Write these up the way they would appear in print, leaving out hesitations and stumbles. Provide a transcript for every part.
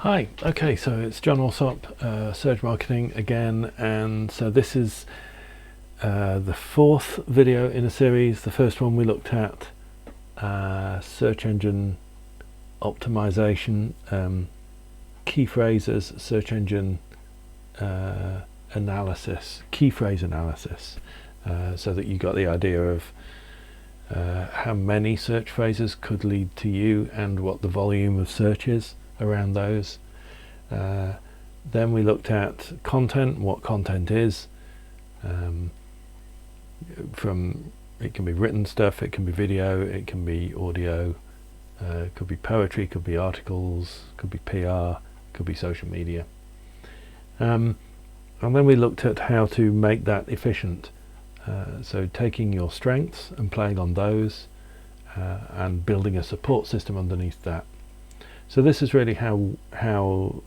Hi, okay, so it's John Alsop, Surge Marketing again, and so this is the fourth video in a series. The first one we looked at search engine optimization, key phrases, search engine analysis, key phrase analysis, so that you got the idea of how many search phrases could lead to you and what the volume of search is around those. Then we looked at content, what content is, from it can be written stuff, it can be video, it can be audio, it could be poetry, could be articles, could be PR, could be social media. And then we looked at how to make that efficient. So taking your strengths and playing on those and building a support system underneath that. So this is really how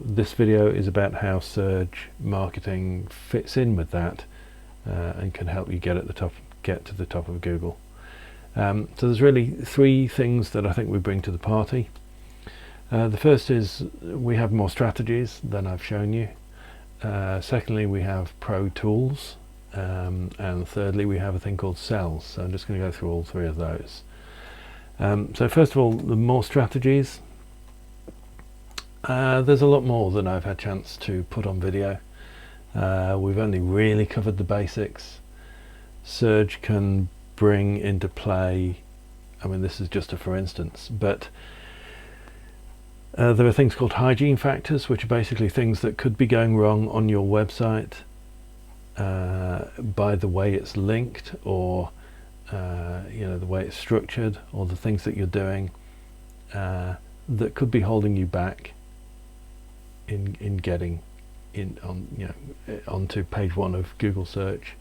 this video is about how Surge Marketing fits in with that and can help you get to the top of Google. So there's really three things that I think we bring to the party. The first is we have more strategies than I've shown you. Secondly, we have pro tools, and thirdly we have a thing called cells. So I'm just going to go through all three of those. So first of all, the more strategies. There's a lot more than I've had a chance to put on video. We've only really covered the basics. Surge can bring into play, I mean this is just a for instance, but there are things called hygiene factors, which are basically things that could be going wrong on your website by the way it's linked, or the way it's structured, or the things that you're doing that could be holding you back in getting onto page one of Google search.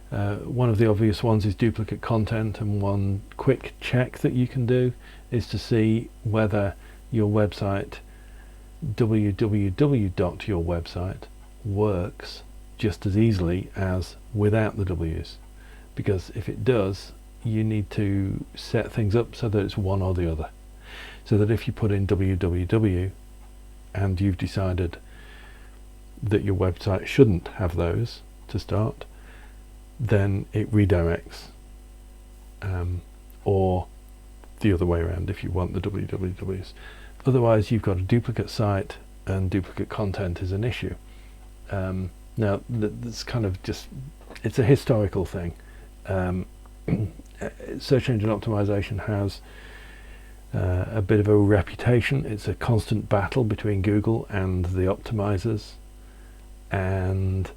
One of the obvious ones is duplicate content, and one quick check that you can do is to see whether your website, www.yourwebsite, works just as easily as without the W's, because if it does, you need to set things up so that it's one or the other, so that if you put in www and you've decided that your website shouldn't have those to start, then it redirects, or the other way around if you want the wwws. Otherwise you've got a duplicate site, and duplicate content is an issue. Now that's kind of just, it's a historical thing. Search engine optimization has a bit of a reputation. It's a constant battle between Google and the optimizers, and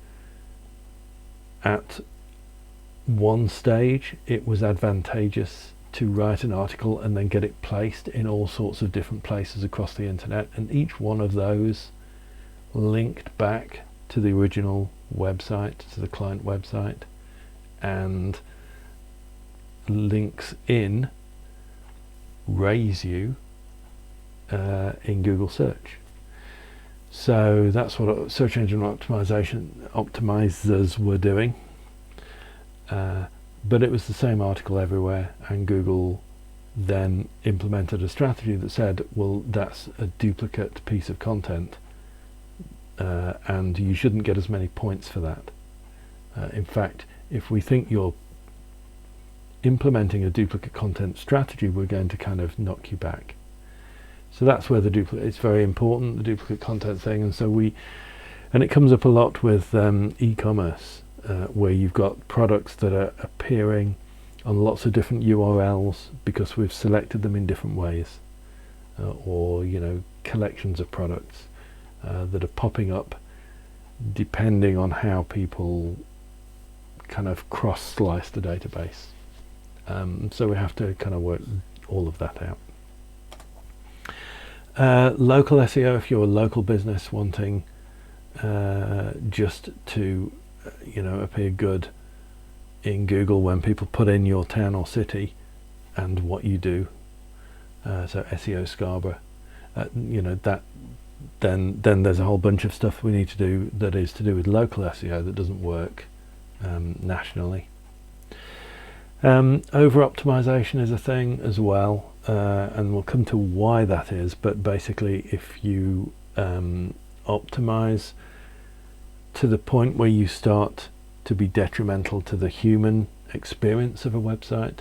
at one stage it was advantageous to write an article and then get it placed in all sorts of different places across the internet, and each one of those linked back to the original website, to the client website, and links in raise you in Google search. So that's what search engine optimizers were doing, but it was the same article everywhere, and Google then implemented a strategy that said, well, that's a duplicate piece of content, and you shouldn't get as many points for that. In fact, if we think you're implementing a duplicate content strategy, we're going to kind of knock you back. So that's where the duplicate, it's very important, the duplicate content thing. And so and it comes up a lot with e-commerce, where you've got products that are appearing on lots of different URLs because we've selected them in different ways, or collections of products that are popping up depending on how people kind of cross-slice the database. So we have to kind of work all of that out. Local SEO, if you're a local business wanting just to appear good in Google when people put in your town or city and what you do, so SEO Scarborough, that then there's a whole bunch of stuff we need to do that is to do with local SEO that doesn't work nationally. Over optimization is a thing as well, and we'll come to why that is, but basically if you optimize to the point where you start to be detrimental to the human experience of a website,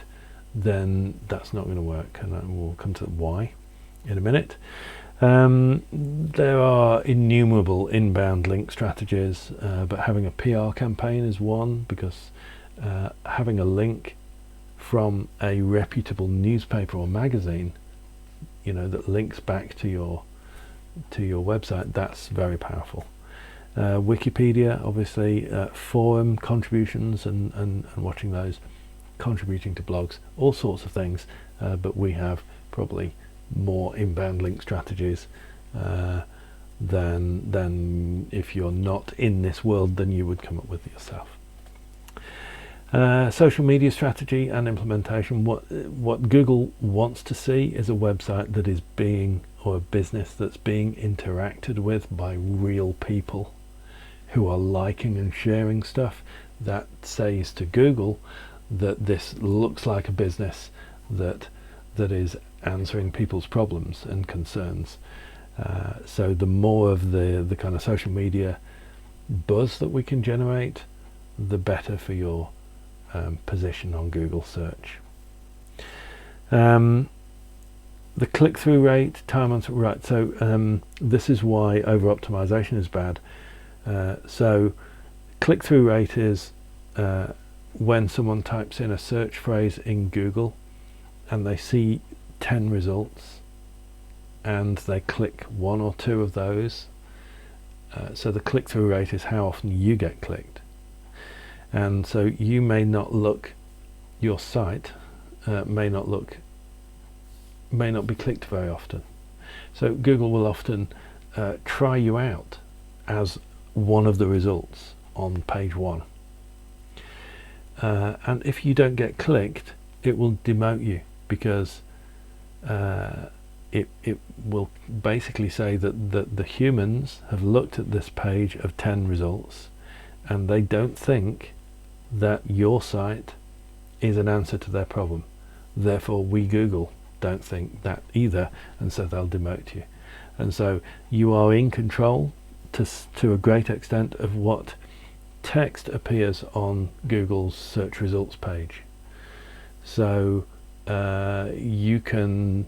then that's not going to work, and we'll come to why in a minute. There are innumerable inbound link strategies, but having a PR campaign is one, because having a link from a reputable newspaper or magazine, that links back to your website, that's very powerful. Wikipedia, obviously, forum contributions and watching those, contributing to blogs, all sorts of things, but we have probably more inbound link strategies than if you're not in this world, than you would come up with yourself. Social media strategy and implementation. What Google wants to see is a website that is or a business that's being interacted with by real people who are liking and sharing stuff. That says to Google that this looks like a business that is answering people's problems and concerns. So the more of the kind of social media buzz that we can generate, the better for your position on Google search. The click-through rate, time on right. So this is why over-optimization is bad. So click-through rate is when someone types in a search phrase in Google and they see 10 results and they click one or two of those. So the click-through rate is how often you get clicked. And so you may not look, your site may not be clicked very often. So Google will often try you out as one of the results on page 1. And if you don't get clicked, it will demote you, because it will basically say that the humans have looked at this page of 10 results and they don't think that your site is an answer to their problem. Therefore, we Google don't think that either, and so they'll demote you. And so you are in control to a great extent of what text appears on Google's search results page. So you can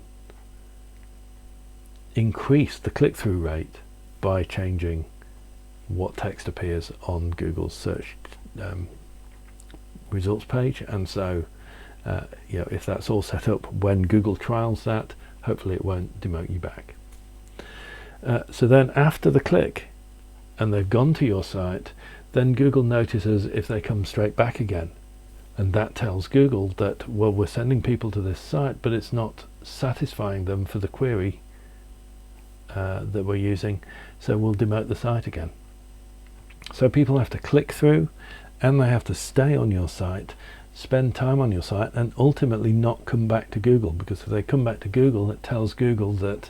increase the click-through rate by changing what text appears on Google's search results page. And so if that's all set up, when Google trials that, hopefully it won't demote you back. So then after the click and they've gone to your site, then Google notices if they come straight back again, and that tells Google that, well, we're sending people to this site, but it's not satisfying them for the query that we're using, so we'll demote the site again. So people have to click through, and they have to stay on your site, spend time on your site, and ultimately not come back to Google, because if they come back to Google, it tells Google that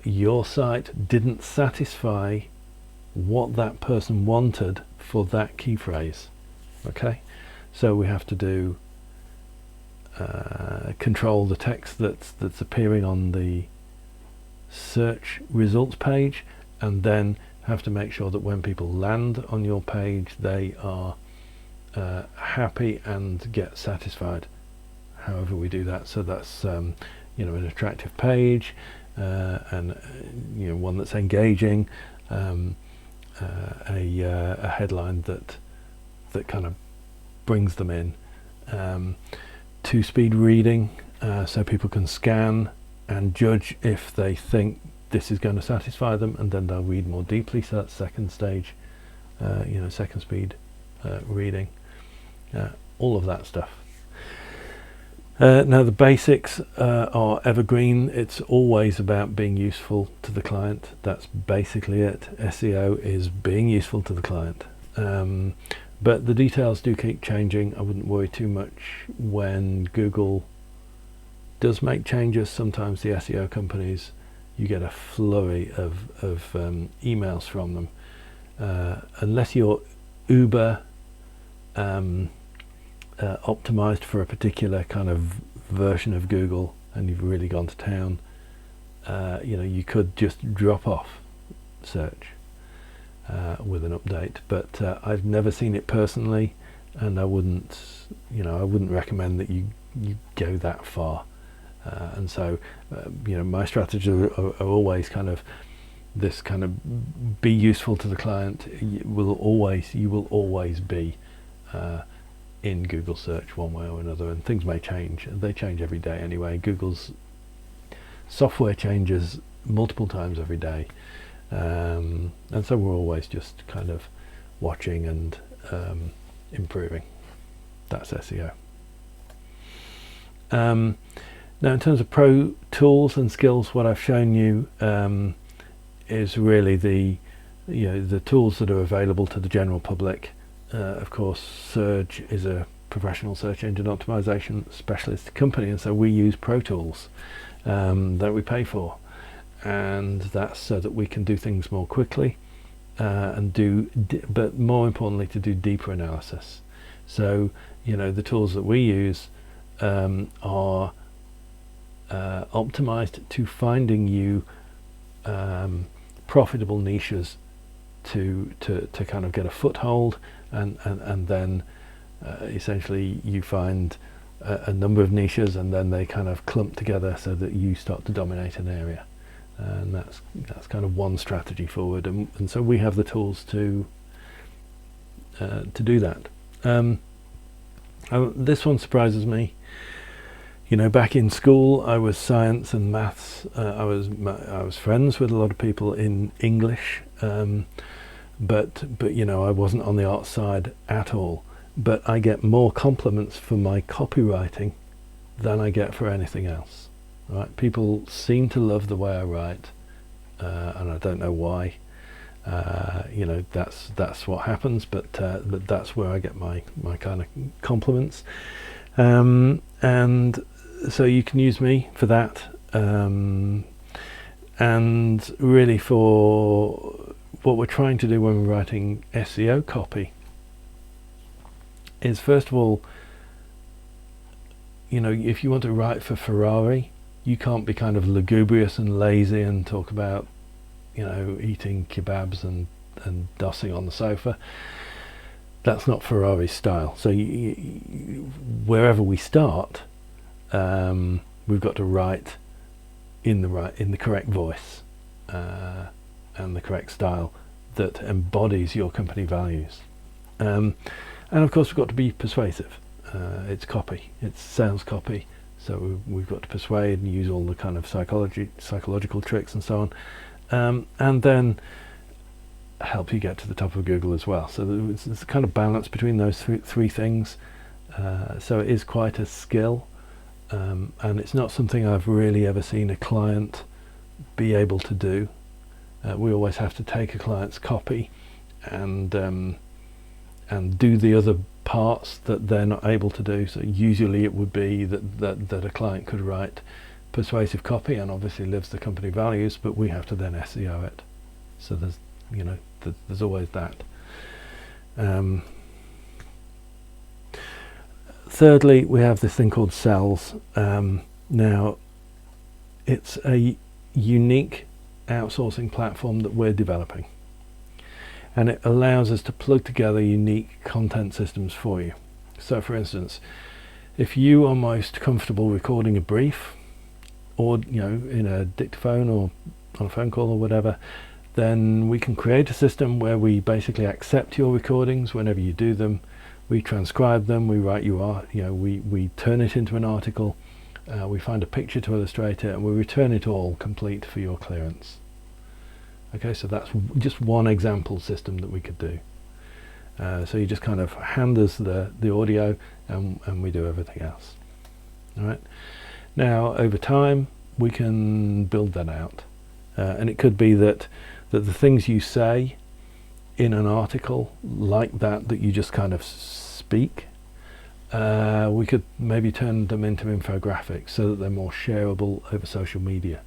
your site didn't satisfy what that person wanted for that key phrase. Okay, so we have to do control the text that's appearing on the search results page, and then have to make sure that when people land on your page, they are happy and get satisfied. However we do that, so that's an attractive page, and one that's engaging, a headline that kind of brings them in, 2-speed reading, so people can scan and judge if they think this is going to satisfy them, and then they'll read more deeply. So that's second stage, second speed reading, all of that stuff. Now the basics are evergreen. It's always about being useful to the client. That's basically it. SEO is being useful to the client. But the details do keep changing. I wouldn't worry too much when Google does make changes. Sometimes the SEO companies, you get a flurry of emails from them. Unless you're uber optimized for a particular kind of version of Google and you've really gone to town, you could just drop off search with an update, but I've never seen it personally, and I wouldn't recommend that you go that far. And so, my strategies are always kind of this kind of be useful to the client. You will always be in Google search one way or another, and things may change. They change every day anyway. Google's software changes multiple times every day, and so we're always just kind of watching and improving. That's SEO. Now, in terms of pro tools and skills, what I've shown you is really the tools that are available to the general public. Of course, Surge is a professional search engine optimization specialist company, and so we use Pro Tools that we pay for, and that's so that we can do things more quickly but more importantly, to do deeper analysis. So the tools that we use are optimized to finding you profitable niches to kind of get a foothold, and then essentially you find a number of niches, and then they kind of clump together so that you start to dominate an area, and that's kind of one strategy forward, and so we have the tools to do that. This one surprises me. Back in school, I was science and maths. I was friends with a lot of people in English, but I wasn't on the art side at all. But I get more compliments for my copywriting than I get for anything else. Right? People seem to love the way I write, and I don't know why. That's what happens. But that's where I get my kind of compliments. And so you can use me for that, and really for what we're trying to do when we're writing SEO copy is, first of all, if you want to write for Ferrari, you can't be kind of lugubrious and lazy and talk about eating kebabs and dossing on the sofa. That's not Ferrari's style. So wherever we start, we've got to write in the correct voice and the correct style that embodies your company values. And of course, we've got to be persuasive. It's copy. It's sales copy. So we've got to persuade and use all the kind of psychological tricks and so on, and then help you get to the top of Google as well. So there's a kind of balance between those three things. So it is quite a skill, and it's not something I've really ever seen a client be able to do. We always have to take a client's copy and do the other parts that they're not able to do. So usually it would be that a client could write persuasive copy and obviously lives the company values, but we have to then SEO it. So there's always that. Thirdly, we have this thing called Sells. Now, it's a unique outsourcing platform that we're developing, and it allows us to plug together unique content systems for you. So, for instance, if you are most comfortable recording a brief, or in a dictaphone or on a phone call or whatever, then we can create a system where we basically accept your recordings whenever you do them. We transcribe them, we write we turn it into an article, we find a picture to illustrate it, and we return it all complete for your clearance. Okay, so that's just one example system that we could do. So you just kind of hand us the audio, and we do everything else. All right. Now, over time, we can build that out, and it could be that the things you say in an article like that you just kind of speak, we could maybe turn them into infographics so that they're more shareable over social media.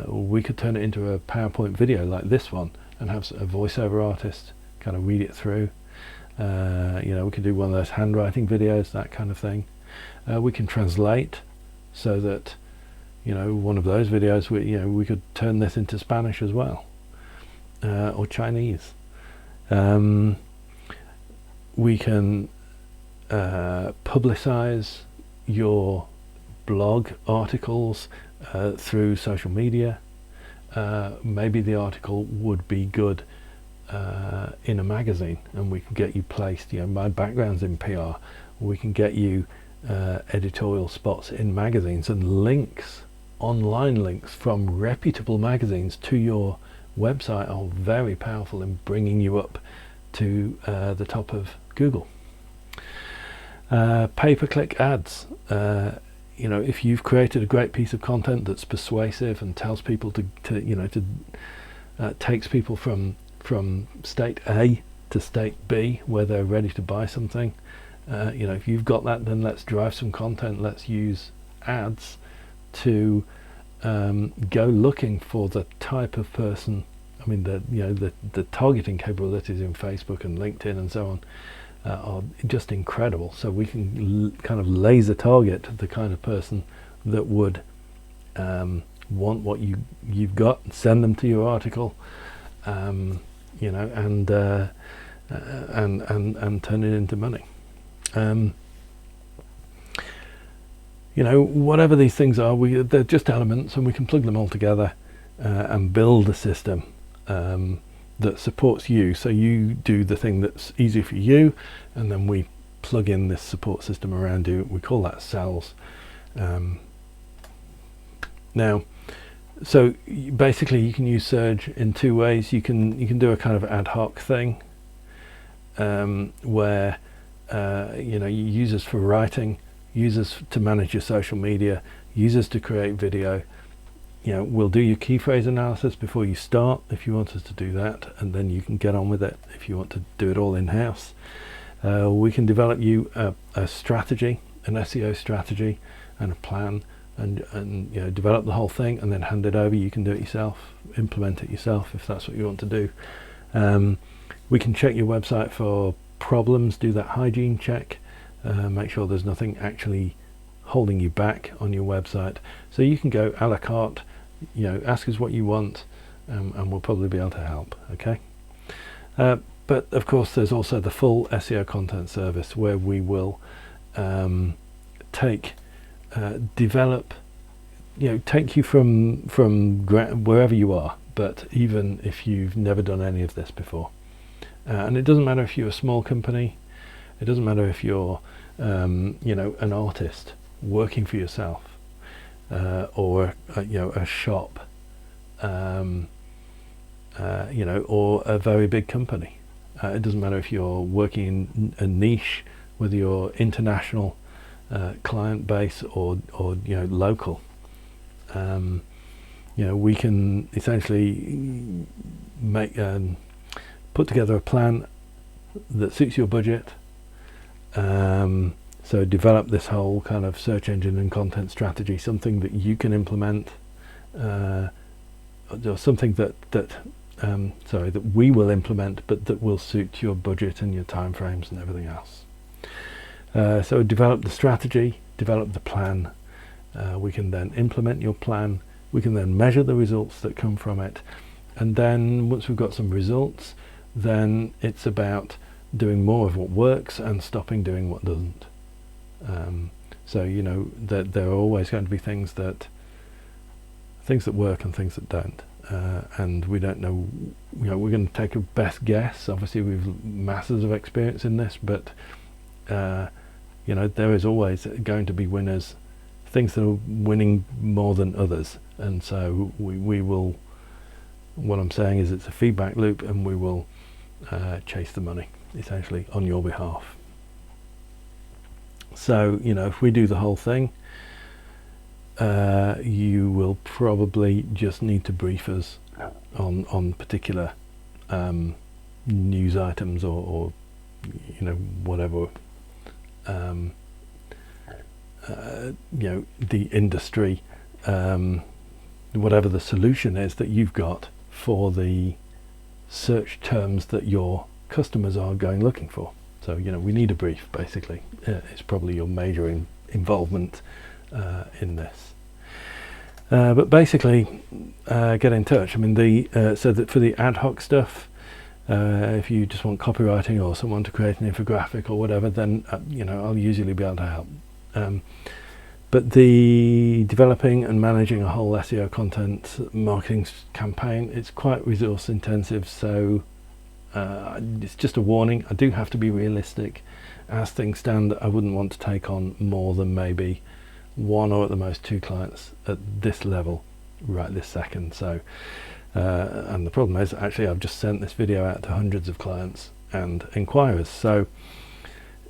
We could turn it into a PowerPoint video like this one and have a voiceover artist kind of read it through. We could do one of those handwriting videos, that kind of thing. We can translate so that one of those videos, we could turn this into Spanish as well, or Chinese. We can publicize your blog articles through social media. Maybe the article would be good in a magazine, and we can get you placed. My background's in PR. We can get you editorial spots in magazines and links, online links from reputable magazines to your website are very powerful in bringing you up to the top of Google. Pay-per-click ads. If you've created a great piece of content that's persuasive and tells people takes people from state A to state B where they're ready to buy something, if you've got that, then let's drive some content. Let's use ads to go looking for the type of person. I mean, the targeting capabilities in Facebook and LinkedIn and so on are just incredible. So we can kind of laser target the kind of person that would want what you've got, and send them to your article, and turn it into money. Whatever these things are, they're just elements, and we can plug them all together and build a system that supports you. So you do the thing that's easy for you, and then we plug in this support system around you. We call that cells. Now, so basically you can use Surge in two ways. You can do a kind of ad hoc thing where you use us for writing, use us to manage your social media, use us to create video. We'll do your key phrase analysis before you start if you want us to do that, and then you can get on with it if you want to do it all in-house. We can develop you a strategy, an SEO strategy and a plan, and develop the whole thing and then hand it over. You can do it yourself, implement it yourself if that's what you want to do. We can check your website for problems, do that hygiene check, make sure there's nothing actually holding you back on your website. So you can go a la carte, ask us what you want, and we'll probably be able to help. Okay. But of course there's also the full SEO content service, where we will develop, take you from wherever you are, but even if you've never done any of this before. And it doesn't matter if you're a small company, it doesn't matter if you're an artist working for yourself, or a shop, or a very big company. It doesn't matter if you're working in a niche, whether you're international client base or local. We can essentially put together a plan that suits your budget. So develop this whole kind of search engine and content strategy, something that you can implement, or something that we will implement, but that will suit your budget and your timeframes and everything else. So develop the strategy, develop the plan. We can then implement your plan. We can then measure the results that come from it. And then once we've got some results, then it's about doing more of what works and stopping doing what doesn't. So that there are always going to be things that work and things that don't, and we don't know. We're going to take a best guess. Obviously, we've masses of experience in this, but there is always going to be winners, things that are winning more than others, and so we will. What I'm saying is, it's a feedback loop, and we will chase the money essentially on your behalf. So if we do the whole thing, you will probably just need to brief us on particular news items or whatever the industry, whatever the solution is that you've got for the search terms that your customers are going looking for. So we need a brief, basically. It's probably your major involvement in this. But basically, get in touch. I mean, so that for the ad hoc stuff, if you just want copywriting or someone to create an infographic or whatever, then I'll usually be able to help. But the developing and managing a whole SEO content marketing campaign, it's quite resource intensive. So it's just a warning. I do have to be realistic. As things stand, I wouldn't want to take on more than maybe 1 or at the most 2 clients at this level right this second. So and the problem is, actually, I've just sent this video out to hundreds of clients and inquirers. So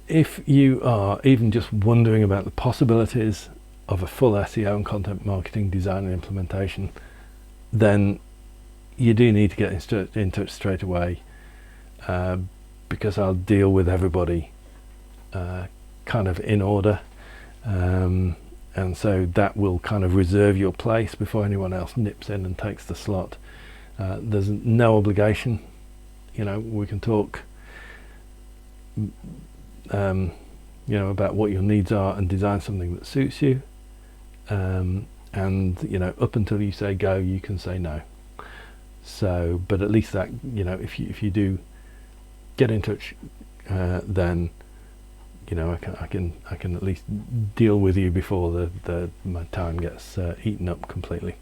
if you are even just wondering about the possibilities of a full SEO and content marketing design and implementation, then you do need to get in touch straight away, because I'll deal with everybody kind of in order, and so that will kind of reserve your place before anyone else nips in and takes the slot. There's no obligation. We can talk about what your needs are and design something that suits you, and up until you say go, you can say no. So but at least that, if you do get in touch, then I can at least deal with you before my time gets eaten up completely.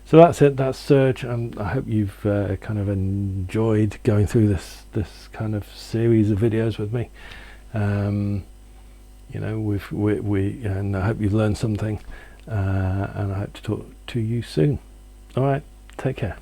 So that's it. That's Serge, and I hope you've kind of enjoyed going through this kind of series of videos with me. And I hope you've learned something, and I hope to talk to you soon. All right, take care.